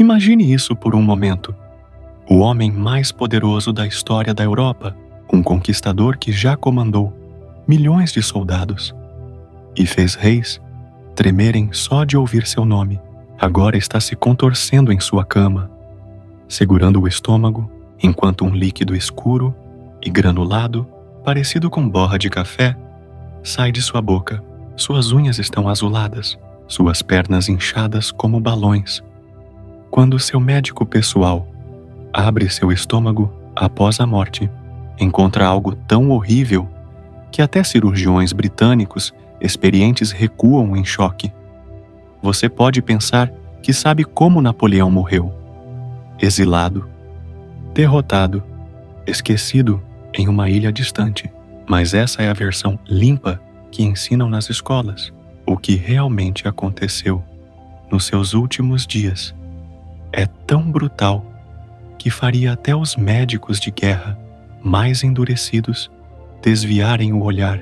Imagine isso por um momento. O homem mais poderoso da história da Europa, um conquistador que já comandou milhões de soldados e fez reis tremerem só de ouvir seu nome, agora está se contorcendo em sua cama, segurando o estômago, enquanto um líquido escuro e granulado, parecido com borra de café, sai de sua boca. Suas unhas estão azuladas, suas pernas inchadas como balões. Quando seu médico pessoal abre seu estômago após a morte, encontra algo tão horrível que até cirurgiões britânicos experientes recuam em choque. Você pode pensar que sabe como Napoleão morreu. Exilado, derrotado, esquecido em uma ilha distante. Mas essa é a versão limpa que ensinam nas escolas. O que realmente aconteceu nos seus últimos dias é tão brutal que faria até os médicos de guerra mais endurecidos desviarem o olhar,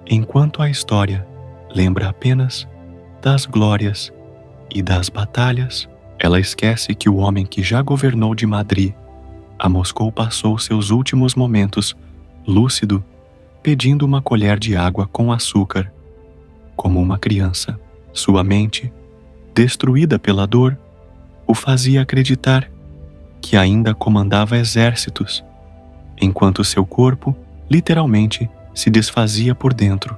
enquanto a história lembra apenas das glórias e das batalhas. Ela esquece que o homem que já governou de Madrid a Moscou passou seus últimos momentos lúcido, pedindo uma colher de água com açúcar, como uma criança. Sua mente, destruída pela dor, o fazia acreditar que ainda comandava exércitos, enquanto seu corpo, literalmente, se desfazia por dentro.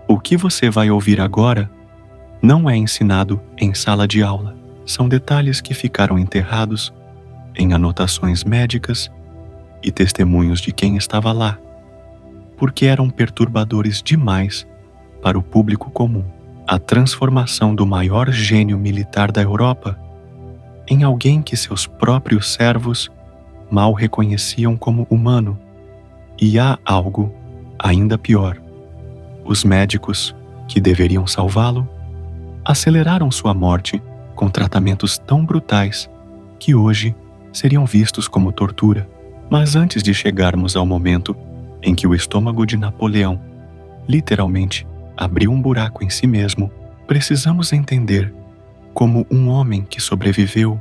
O que você vai ouvir agora não é ensinado em sala de aula. São detalhes que ficaram enterrados em anotações médicas e testemunhos de quem estava lá, porque eram perturbadores demais para o público comum. A transformação do maior gênio militar da Europa em alguém que seus próprios servos mal reconheciam como humano. E há algo ainda pior. Os médicos, que deveriam salvá-lo, aceleraram sua morte com tratamentos tão brutais que hoje seriam vistos como tortura. Mas antes de chegarmos ao momento em que o estômago de Napoleão literalmente abriu um buraco em si mesmo, precisamos entender como um homem que sobreviveu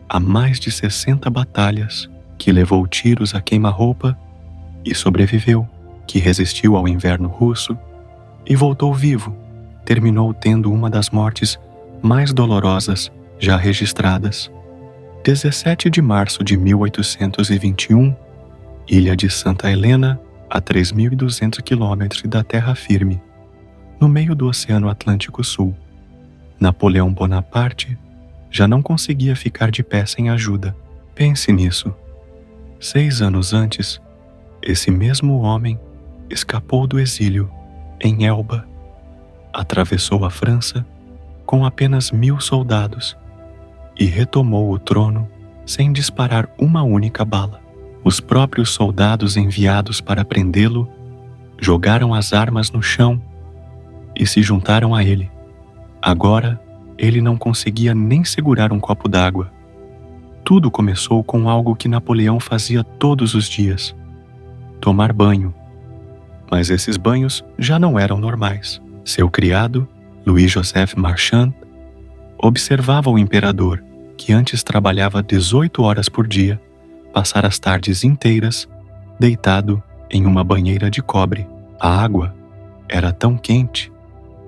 a mais de 60 batalhas, que levou tiros a queima-roupa e sobreviveu, que resistiu ao inverno russo e voltou vivo, terminou tendo uma das mortes mais dolorosas já registradas. 17 de março de 1821, ilha de Santa Helena, a 3.200 quilômetros da terra firme, no meio do Oceano Atlântico Sul. Napoleão Bonaparte já não conseguia ficar de pé sem ajuda. Pense nisso. 6 anos antes, esse mesmo homem escapou do exílio em Elba, atravessou a França com apenas 1.000 soldados e retomou o trono sem disparar uma única bala. Os próprios soldados enviados para prendê-lo jogaram as armas no chão e se juntaram a ele. Agora, ele não conseguia nem segurar um copo d'água. Tudo começou com algo que Napoleão fazia todos os dias: tomar banho. Mas esses banhos já não eram normais. Seu criado, Louis-Joseph Marchand, observava o imperador, que antes trabalhava 18 horas por dia, passar as tardes inteiras deitado em uma banheira de cobre. A água era tão quente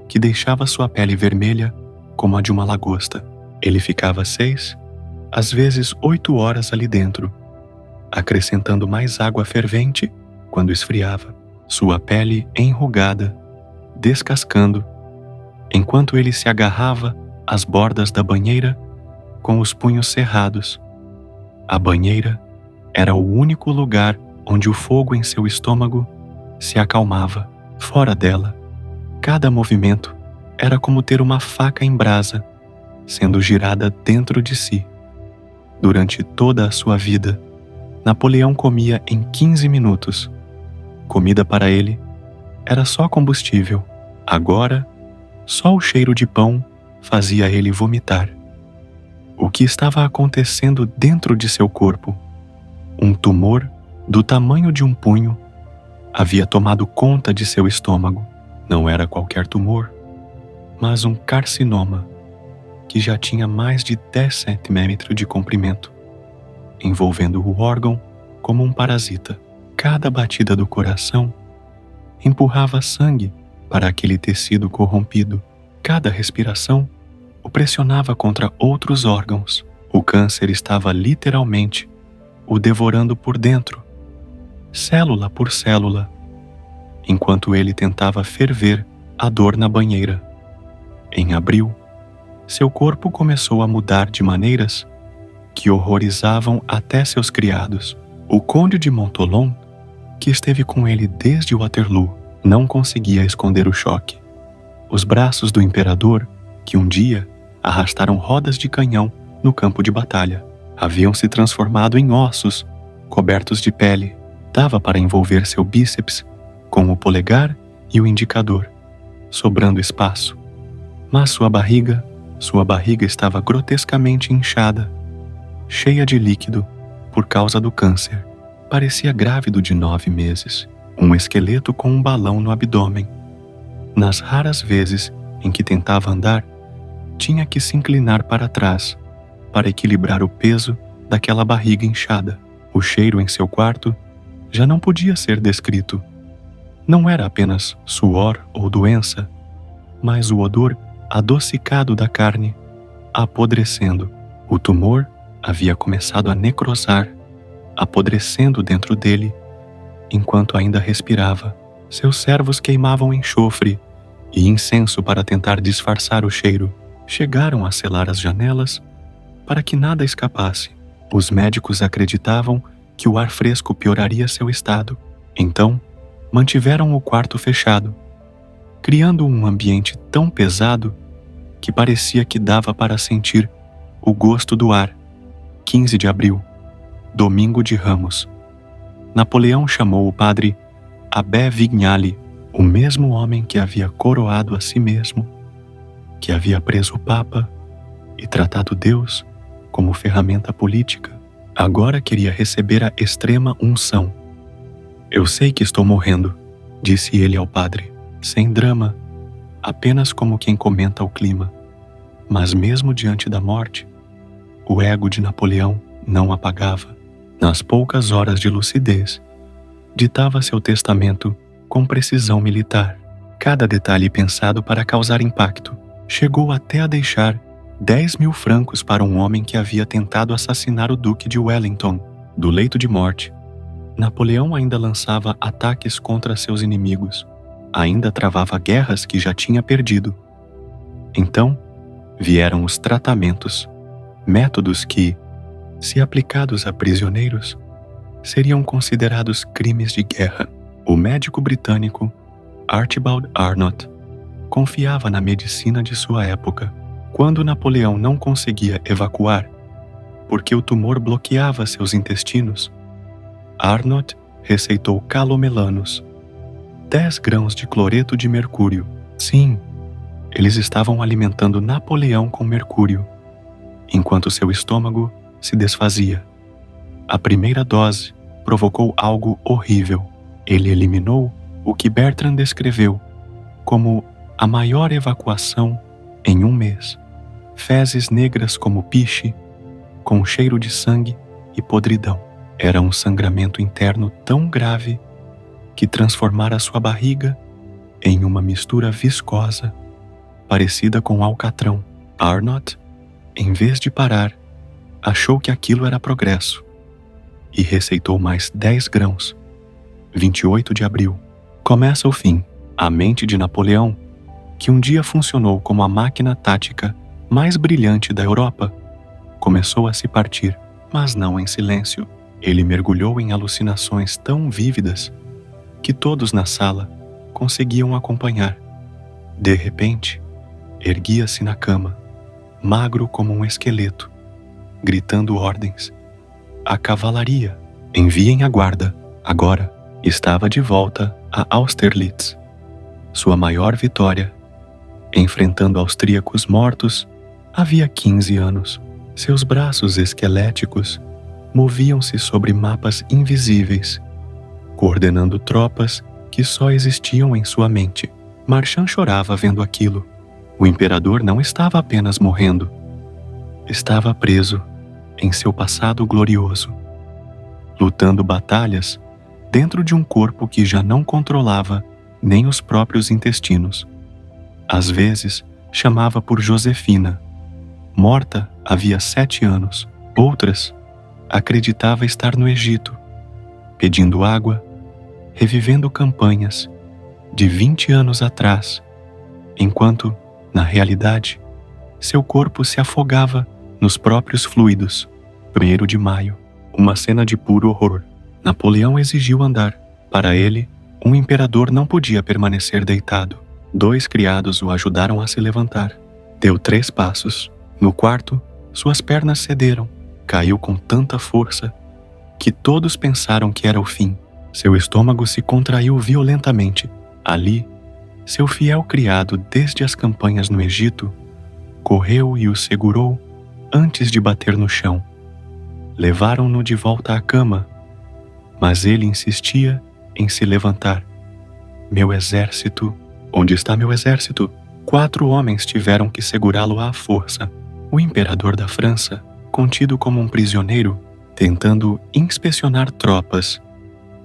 que deixava sua pele vermelha como a de uma lagosta. Ele ficava 6, às vezes 8 horas ali dentro, acrescentando mais água fervente quando esfriava, sua pele enrugada, descascando, enquanto ele se agarrava às bordas da banheira com os punhos cerrados. A banheira era o único lugar onde o fogo em seu estômago se acalmava. Fora dela, cada movimento era como ter uma faca em brasa sendo girada dentro de si. Durante toda a sua vida, Napoleão comia em 15 minutos. Comida para ele era só combustível. Agora, só o cheiro de pão fazia ele vomitar. O que estava acontecendo dentro de seu corpo? Um tumor do tamanho de um punho havia tomado conta de seu estômago. Não era qualquer tumor, mas um carcinoma. que já tinha mais de 10 centímetros de comprimento, envolvendo o órgão como um parasita. Cada batida do coração empurrava sangue para aquele tecido corrompido. Cada respiração o pressionava contra outros órgãos. O câncer estava literalmente o devorando por dentro, célula por célula, enquanto ele tentava ferver a dor na banheira. Em abril, seu corpo começou a mudar de maneiras que horrorizavam até seus criados. O conde de Montholon, que esteve com ele desde Waterloo, não conseguia esconder o choque. Os braços do imperador, que um dia arrastaram rodas de canhão no campo de batalha, haviam se transformado em ossos cobertos de pele. Dava para envolver seu bíceps com o polegar e o indicador, sobrando espaço. Mas sua barriga estava grotescamente inchada, cheia de líquido por causa do câncer. Parecia grávido de 9 meses, um esqueleto com um balão no abdômen. Nas raras vezes em que tentava andar, tinha que se inclinar para trás para equilibrar o peso daquela barriga inchada. O cheiro em seu quarto já não podia ser descrito. Não era apenas suor ou doença, mas o odor adocicado da carne, apodrecendo. O tumor havia começado a necrosar, apodrecendo dentro dele, enquanto ainda respirava. Seus servos queimavam enxofre e incenso para tentar disfarçar o cheiro. Chegaram a selar as janelas para que nada escapasse. Os médicos acreditavam que o ar fresco pioraria seu estado. Então, mantiveram o quarto fechado, criando um ambiente tão pesado que parecia que dava para sentir o gosto do ar. 15 de abril, domingo de Ramos. Napoleão chamou o padre Abbé Vignali, o mesmo homem que havia coroado a si mesmo, que havia preso o Papa e tratado Deus como ferramenta política. Agora queria receber a extrema unção. Eu sei que estou morrendo, disse ele ao padre, sem drama, apenas como quem comenta o clima. Mas mesmo diante da morte, o ego de Napoleão não apagava. Nas poucas horas de lucidez, ditava seu testamento com precisão militar. Cada detalhe pensado para causar impacto. Chegou até a deixar 10.000 francos para um homem que havia tentado assassinar o Duque de Wellington. Do leito de morte, Napoleão ainda lançava ataques contra seus inimigos. Ainda travava guerras que já tinha perdido. Então, vieram os tratamentos, métodos que, se aplicados a prisioneiros, seriam considerados crimes de guerra. O médico britânico Archibald Arnott confiava na medicina de sua época. Quando Napoleão não conseguia evacuar, porque o tumor bloqueava seus intestinos, Arnott receitou calomelanos, 10 grãos de cloreto de mercúrio. Sim, eles estavam alimentando Napoleão com mercúrio, enquanto seu estômago se desfazia. A primeira dose provocou algo horrível. Ele eliminou o que Bertrand descreveu como a maior evacuação em um mês. Fezes negras como piche, com cheiro de sangue e podridão. Era um sangramento interno tão grave que transformara sua barriga em uma mistura viscosa, parecida com alcatrão. Arnott, em vez de parar, achou que aquilo era progresso e receitou mais 10 grãos. 28 de abril. Começa o fim. A mente de Napoleão, que um dia funcionou como a máquina tática mais brilhante da Europa, começou a se partir, mas não em silêncio. Ele mergulhou em alucinações tão vívidas que todos na sala conseguiam acompanhar. De repente, erguia-se na cama, magro como um esqueleto, gritando ordens. A cavalaria, enviem a guarda. Agora estava de volta a Austerlitz, sua maior vitória. Enfrentando austríacos mortos havia 15 anos. Seus braços esqueléticos moviam-se sobre mapas invisíveis, coordenando tropas que só existiam em sua mente. Marchand chorava vendo aquilo. O imperador não estava apenas morrendo, estava preso em seu passado glorioso, lutando batalhas dentro de um corpo que já não controlava nem os próprios intestinos. Às vezes, chamava por Josefina. Morta havia 7 anos. Outras, acreditava estar no Egito, pedindo água, revivendo campanhas de 20 anos atrás, enquanto, na realidade, seu corpo se afogava nos próprios fluidos. 1º de maio, uma cena de puro horror. Napoleão exigiu andar. Para ele, um imperador não podia permanecer deitado. 2 criados o ajudaram a se levantar. Deu 3 passos. No quarto, suas pernas cederam. Caiu com tanta força que todos pensaram que era o fim. Seu estômago se contraiu violentamente. Ali, seu fiel criado desde as campanhas no Egito correu e o segurou antes de bater no chão. Levaram-no de volta à cama, mas ele insistia em se levantar. Meu exército, onde está meu exército? 4 homens tiveram que segurá-lo à força. O imperador da França, contido como um prisioneiro, tentando inspecionar tropas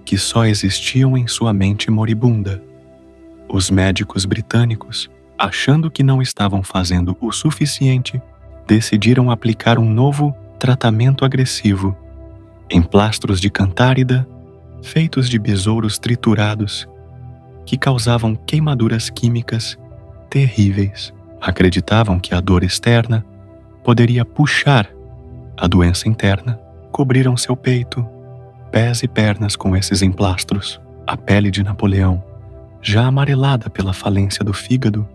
que só existiam em sua mente moribunda. Os médicos britânicos, achando que não estavam fazendo o suficiente, decidiram aplicar um novo tratamento agressivo, emplastros de cantárida feitos de besouros triturados que causavam queimaduras químicas terríveis. Acreditavam que a dor externa poderia puxar a doença interna. Cobriram seu peito, pés e pernas com esses emplastros. A pele de Napoleão, já amarelada pela falência do fígado,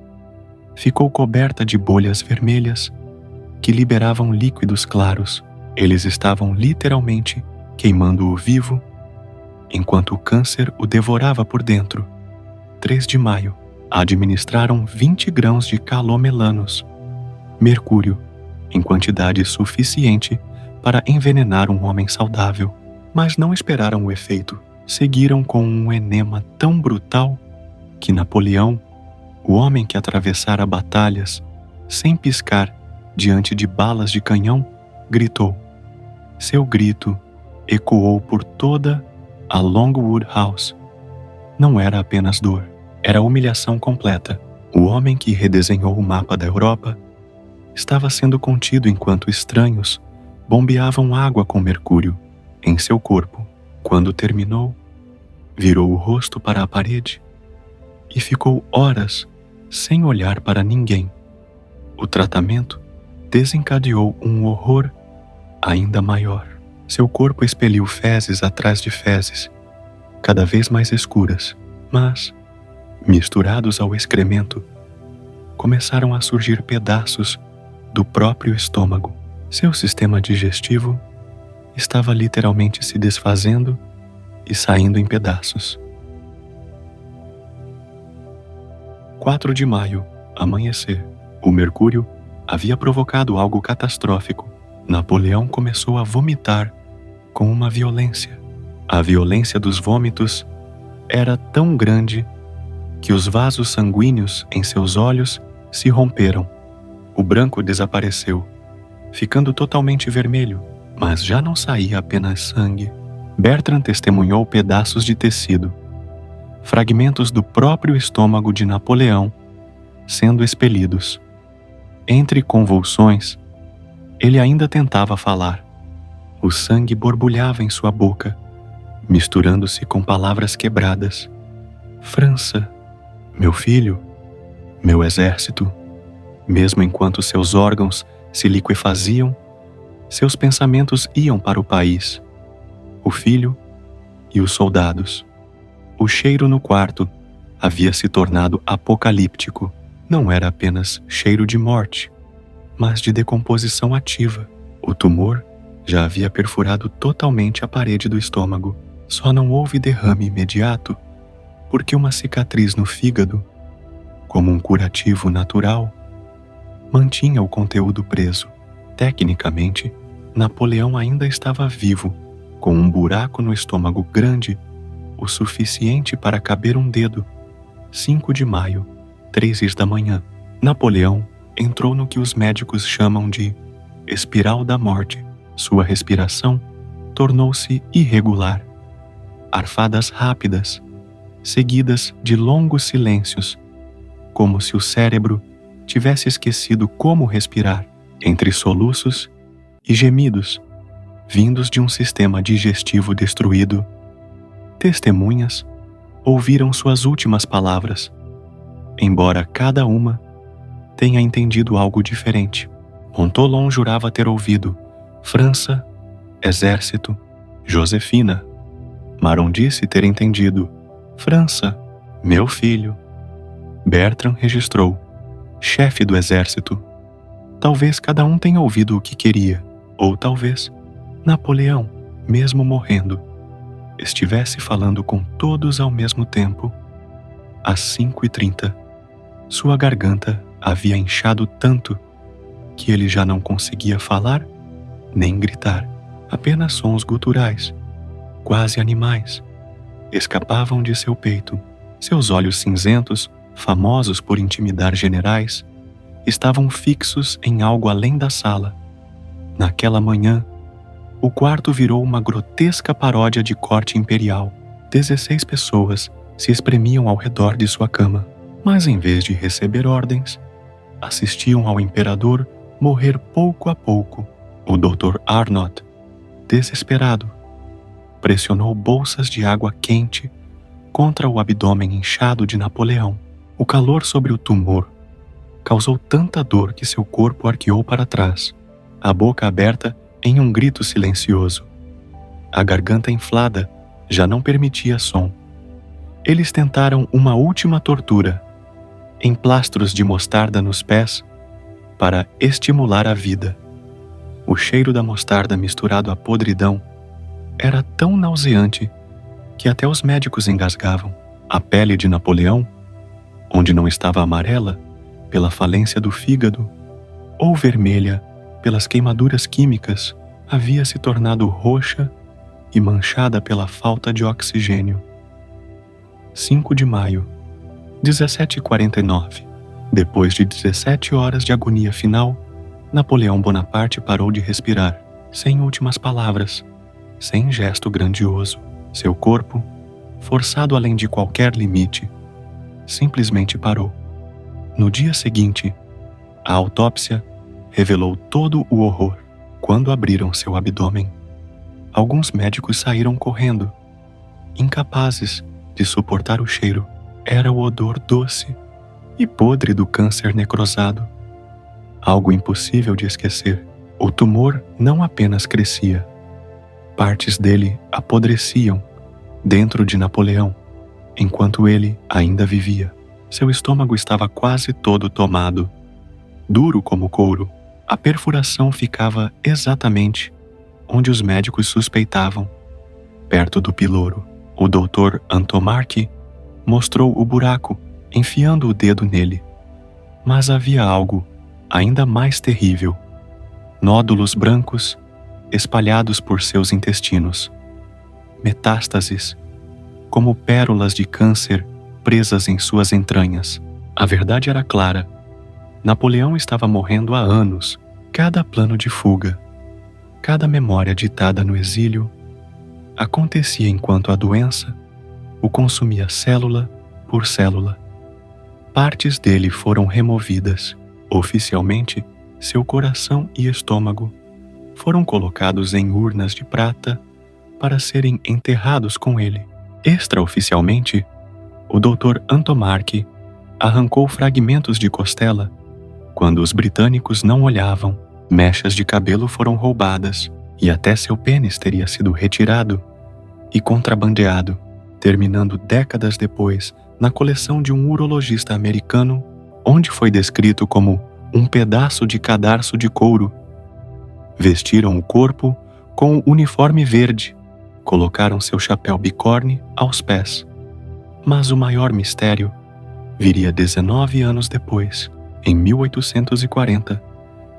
ficou coberta de bolhas vermelhas que liberavam líquidos claros. Eles estavam literalmente queimando-o vivo, enquanto o câncer o devorava por dentro. 3 de maio, administraram 20 grãos de calomelanos, mercúrio, em quantidade suficiente para envenenar um homem saudável. Mas não esperaram o efeito. Seguiram com um enema tão brutal que Napoleão, o homem que atravessara batalhas sem piscar diante de balas de canhão, gritou. Seu grito ecoou por toda a Longwood House. Não era apenas dor, era humilhação completa. O homem que redesenhou o mapa da Europa estava sendo contido enquanto estranhos bombeavam água com mercúrio em seu corpo. Quando terminou, virou o rosto para a parede e ficou horas sem olhar para ninguém. O tratamento desencadeou um horror ainda maior. Seu corpo expeliu fezes atrás de fezes, cada vez mais escuras, mas, misturados ao excremento, começaram a surgir pedaços do próprio estômago. Seu sistema digestivo estava literalmente se desfazendo e saindo em pedaços. 4 de maio, amanhecer. O mercúrio havia provocado algo catastrófico. Napoleão começou a vomitar com uma violência. A violência dos vômitos era tão grande que os vasos sanguíneos em seus olhos se romperam. O branco desapareceu, ficando totalmente vermelho, mas já não saía apenas sangue. Bertrand testemunhou pedaços de tecido, fragmentos do próprio estômago de Napoleão sendo expelidos. Entre convulsões, ele ainda tentava falar. O sangue borbulhava em sua boca, misturando-se com palavras quebradas. França, meu filho, meu exército. Mesmo enquanto seus órgãos se liquefaziam, seus pensamentos iam para o país, o filho e os soldados. O cheiro no quarto havia se tornado apocalíptico. Não era apenas cheiro de morte, mas de decomposição ativa. O tumor já havia perfurado totalmente a parede do estômago. Só não houve derrame imediato, porque uma cicatriz no fígado, como um curativo natural, mantinha o conteúdo preso. Tecnicamente, Napoleão ainda estava vivo, com um buraco no estômago grande, o suficiente para caber um dedo. 5 de maio, 3 da manhã. Napoleão entrou no que os médicos chamam de espiral da morte. Sua respiração tornou-se irregular. Arfadas rápidas, seguidas de longos silêncios, como se o cérebro tivesse esquecido como respirar, entre soluços e gemidos, vindos de um sistema digestivo destruído. Testemunhas ouviram suas últimas palavras, embora cada uma tenha entendido algo diferente. Montholon jurava ter ouvido França, exército, Josefina. Maron disse ter entendido França, meu filho. Bertrand registrou chefe do exército. Talvez cada um tenha ouvido o que queria, ou talvez Napoleão, mesmo morrendo, estivesse falando com todos ao mesmo tempo. Às 5h30, sua garganta havia inchado tanto que ele já não conseguia falar nem gritar. Apenas sons guturais, quase animais, escapavam de seu peito. Seus olhos cinzentos, famosos por intimidar generais, estavam fixos em algo além da sala. Naquela manhã, o quarto virou uma grotesca paródia de corte imperial. 16 pessoas se espremiam ao redor de sua cama, mas em vez de receber ordens, assistiam ao imperador morrer pouco a pouco. O Dr. Arnott, desesperado, pressionou bolsas de água quente contra o abdômen inchado de Napoleão. O calor sobre o tumor causou tanta dor que seu corpo arqueou para trás, a boca aberta em um grito silencioso. A garganta inflada já não permitia som. Eles tentaram uma última tortura, emplastros de mostarda nos pés, para estimular a vida. O cheiro da mostarda misturado à podridão era tão nauseante que até os médicos engasgavam. A pele de Napoleão, onde não estava amarela pela falência do fígado ou vermelha pelas queimaduras químicas, havia se tornado roxa e manchada pela falta de oxigênio. 5 de maio, 17h49. Depois de 17 horas de agonia final, Napoleão Bonaparte parou de respirar, sem últimas palavras, sem gesto grandioso. Seu corpo, forçado além de qualquer limite, simplesmente parou. No dia seguinte, a autópsia revelou todo o horror. Quando abriram seu abdômen, alguns médicos saíram correndo, incapazes de suportar o cheiro. Era o odor doce e podre do câncer necrosado. Algo impossível de esquecer. O tumor não apenas crescia. Partes dele apodreciam dentro de Napoleão, enquanto ele ainda vivia. Seu estômago estava quase todo tomado, duro como couro. A perfuração ficava exatamente onde os médicos suspeitavam, perto do piloro. O Dr. Antomarchi mostrou o buraco, enfiando o dedo nele. Mas havia algo ainda mais terrível: nódulos brancos espalhados por seus intestinos. Metástases, como pérolas de câncer presas em suas entranhas. A verdade era clara. Napoleão estava morrendo há anos. Cada plano de fuga, cada memória ditada no exílio, acontecia enquanto a doença o consumia célula por célula. Partes dele foram removidas. Oficialmente, seu coração e estômago foram colocados em urnas de prata para serem enterrados com ele. Extraoficialmente, o Dr. Antomarchi arrancou fragmentos de costela quando os britânicos não olhavam. Mechas de cabelo foram roubadas e até seu pênis teria sido retirado e contrabandeado, terminando décadas depois na coleção de um urologista americano, onde foi descrito como um pedaço de cadarço de couro. Vestiram o corpo com o uniforme verde, colocaram seu chapéu bicorne aos pés. Mas o maior mistério viria 19 anos depois, em 1840,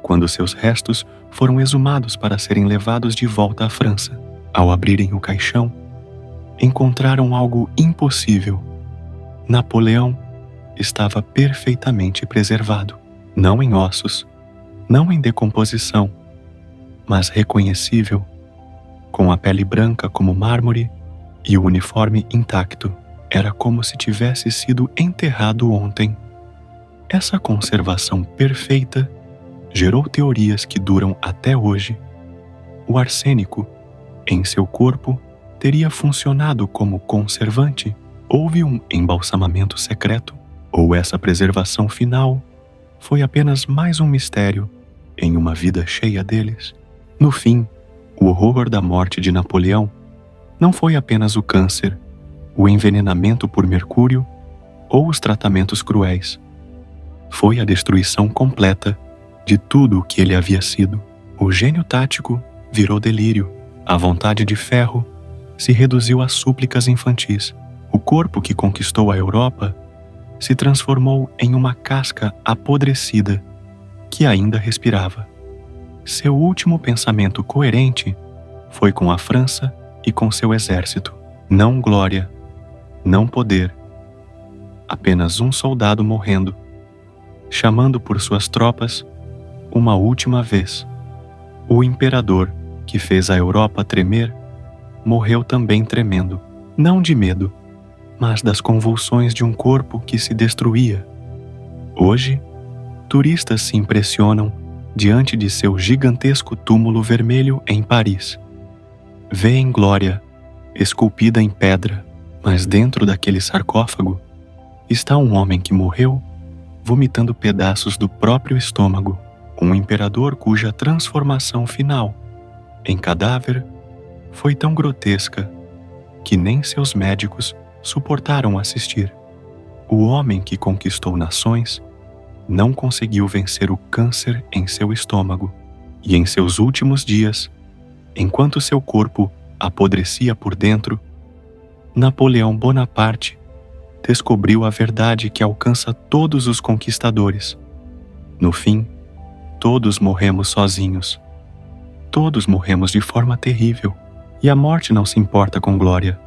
quando seus restos foram exumados para serem levados de volta à França. Ao abrirem o caixão, encontraram algo impossível. Napoleão estava perfeitamente preservado, não em ossos, não em decomposição, mas reconhecível, com a pele branca como mármore e o uniforme intacto. Era como se tivesse sido enterrado ontem. Essa conservação perfeita gerou teorias que duram até hoje. O arsênico, em seu corpo, teria funcionado como conservante? Houve um embalsamamento secreto? Ou essa preservação final foi apenas mais um mistério em uma vida cheia deles? No fim, o horror da morte de Napoleão não foi apenas o câncer, o envenenamento por mercúrio ou os tratamentos cruéis. Foi a destruição completa de tudo o que ele havia sido. O gênio tático virou delírio. A vontade de ferro se reduziu a súplicas infantis. O corpo que conquistou a Europa se transformou em uma casca apodrecida que ainda respirava. Seu último pensamento coerente foi com a França e com seu exército. Não glória, não poder. Apenas um soldado morrendo, chamando por suas tropas uma última vez. O imperador que fez a Europa tremer morreu também tremendo, não de medo, mas das convulsões de um corpo que se destruía. Hoje, turistas se impressionam diante de seu gigantesco túmulo vermelho em Paris. Vêem glória, esculpida em pedra, mas dentro daquele sarcófago está um homem que morreu vomitando pedaços do próprio estômago, um imperador cuja transformação final em cadáver foi tão grotesca que nem seus médicos suportaram assistir. O homem que conquistou nações não conseguiu vencer o câncer em seu estômago, e em seus últimos dias, enquanto seu corpo apodrecia por dentro, Napoleão Bonaparte descobriu a verdade que alcança todos os conquistadores. No fim, todos morremos sozinhos. Todos morremos de forma terrível, e a morte não se importa com glória.